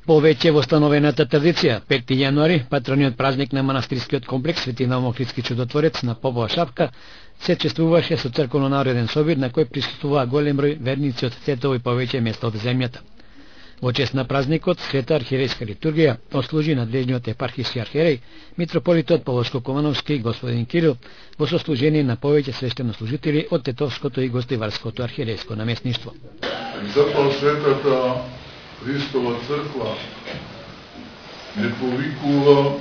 Повеќе восстановената традиција, 5. јануари, патрониот празник на манастирскиот комплекс Свети Наум Охридски чудотворец на Попова шапка, се чествуваше со црковно-народен собир на кој присуствуваа голем број верници од Тетово и повеќе места од земјата. Во чест на празникот, света архиерејска литургија отслужи надлежниот епархиски архиереј, митрополитот Полошко-Комановски господин Кирил, во сослужение на повеќе свештенослужители од Тетовското и Гостиварското архиерејско наместништво. Затоа светата Христова црква не повикува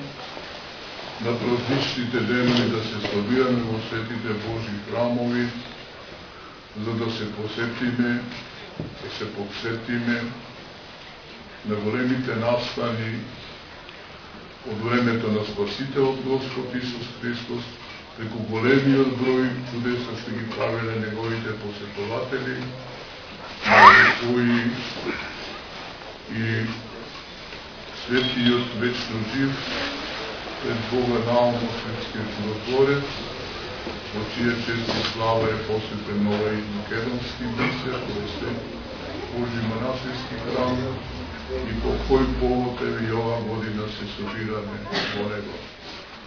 на празничните денови да се собираме во светите Божи храмови, за да се посетиме, да се подсетиме на големите настани од времето на Спасителот Господ Исус Христос, преку големиот број чудеса што ги правеле неговите посетователи, кои и светиот вечно жив пред Бога Наум Охридскиот чудотворец, во чија чест и слава е посветен овој македонски бисер, тоест Божи манастирски храм, и по кој повод и ова година се собираме во него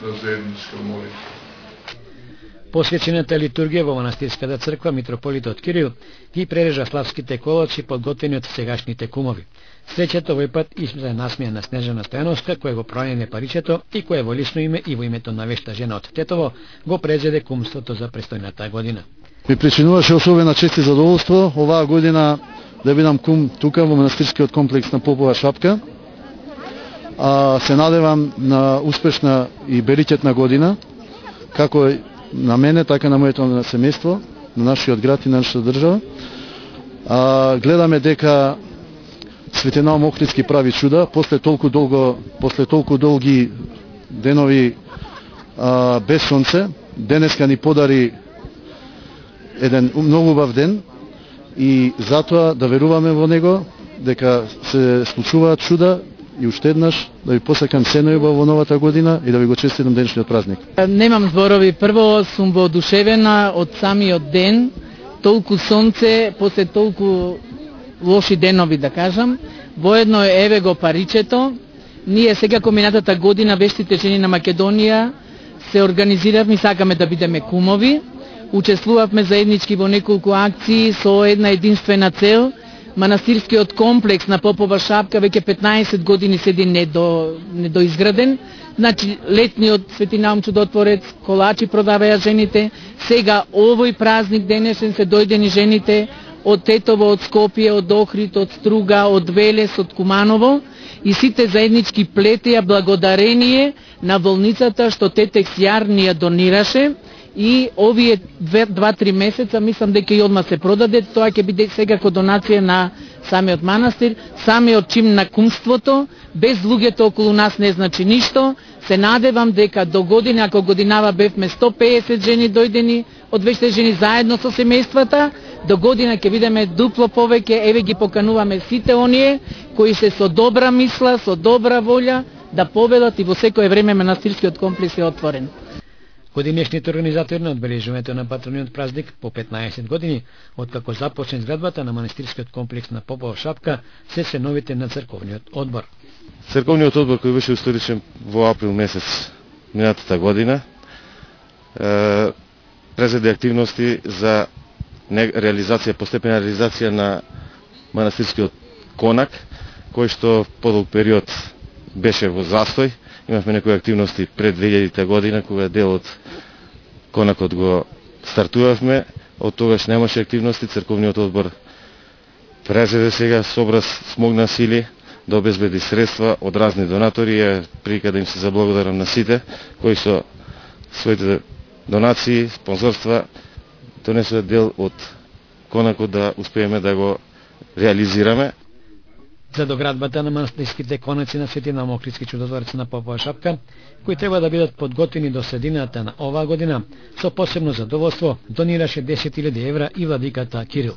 на заедничка молитва. Посвечената литургија во манастирската црква митрополитот Кирил ги прережа славските колачи подготвени од сегашните кумови. Среќата овој пат се насмеја на Снежана Стојановска, која го пронене паричето и која во лично име и во името на вешта жена од Тетово го презеде кумството за престојната година. Ми причинуваше особена чест и задоволство оваа година да бидам кум тука во манастирскиот комплекс на Попова шапка. Се надевам на успешна и бериќетна година, како на мене, така на моето семејство, на нашиот град и на нашата држава. Гледаме дека Свети Наум Охридски прави чуда, после толку долги денови без сонце, денеска ни подари еден многу убав ден и затоа да веруваме во него, дека се случуваат чуда и уште еднаш да ви посакам се најубаво во новата година и да ви го честитам денешниот празник. Немам зборови, прво сум воодушевена од самиот ден, толку сонце, после толку лоши денови да кажам, воедно еве го паричето. Ние сега минатата година вештите жени на Македонија се организиравме и сакаме да бидеме кумови. Учествувавме заеднички во неколку акции со една единствена цел. Манастирскиот комплекс на Попова шапка веќе 15 години седи недоизграден. Значи, летниот Свети Наум чудотворец, колачи продаваја жените. Сега овој празник денешен се дојдени жените од Тетово, од Скопје, од Охрид, од Струга, од Велес, од Куманово и сите заеднички плетеја благодарение на болницата што Тетекс Јар ни ја донираше. И овие 2-3 месеца мислам дека и одма се продаде, тоа ќе биде сега ко донација на самиот манастир, самиот чин на кумството, без луѓето околу нас не значи ништо. Се надевам дека до година, ако годинава бевме 150 жени дојдени, од веќе жени заедно со семејствата, до година ќе бидеме дупло повеќе, еве ги покануваме сите оние кои се со добра мисла, со добра волја да победат и во секое време манастирскиот комплекс е отворен. Годинешните организатори на одбележувањето на патрониот празник по 15 години, откако започне изградбата на манастирскиот комплекс на Попова шапка, се членовите на црковниот одбор. Црковниот одбор кој беше усторичен во април месец минатата година, презеде активности за постепена реализација на манастирскиот конак, кој што подолг период беше во застој. Имавме некои активности пред 2000 година, кога дел од конакот го стартувавме. Од тогаш немаше активности. Црковниот одбор презеде сега собраз смогна сили да обезбеди средства од разни донатори. Прилика да им се заблагодарам на сите кои со своите донации, спонзорства донесува дел од конакот да успееме да го реализираме. За доградбата на манастирските конаци на Свети Наум Охридски чудотворец на Попова шапка, кои треба да бидат подготвени до средината на оваа година, со посебно задоволство донираше 10.000 евра и владиката Кирил.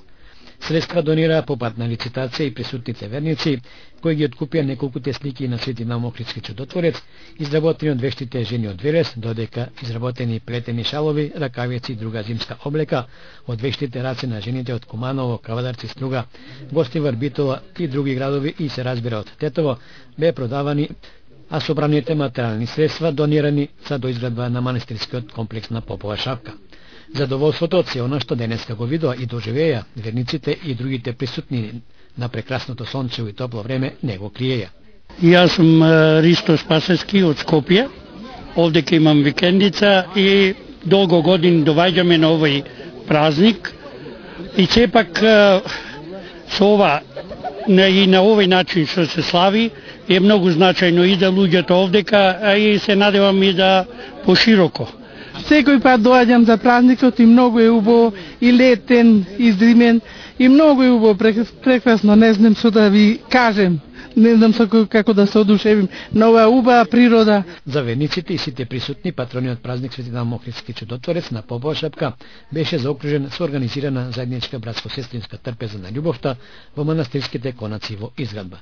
Средства донира по пат на лицитација и присутните верници, кои ги откупија неколкуте слики на Свети Наум Охридски чудотворец, изработени од вештите жени од Велес, додека изработени плетени шалови, ракавици и друга зимска облека од вештите раце на жените од Куманово, Кавадарци, Струга, Гостивар, Битола и други градови и се разбира од Тетово, бе продавани, а собраните материјални средства донирани за доизградба на манастирскиот комплекс на Попова шапка. Задоволството од се она што денеска го видоа и доживеја верниците и другите присутни на прекрасното сончево и топло време не го криеја. Јас сум Ристо Спасевски од Скопје. Овде ке имам викендица и долго години доваѓаме на овој празник. И сепак со ова и на овој начин што се слави е многу значајно и за луѓето овдека, а и се надевам и да пошироко. Секој пат доаѓам за празникот и многу е убаво, и летен, и зимен, и многу е убаво, прекрасно, не знам што да ви кажем. Не знам како да се одушевим на оваа убава природа. За верниците и сите присутни, патрониот празник Свети Наум Охридски чудотворец на Попова шапка беше заокружен со организирана заедничка братско-сестринска трпеза на љубовта во манастирските конаци во изградба.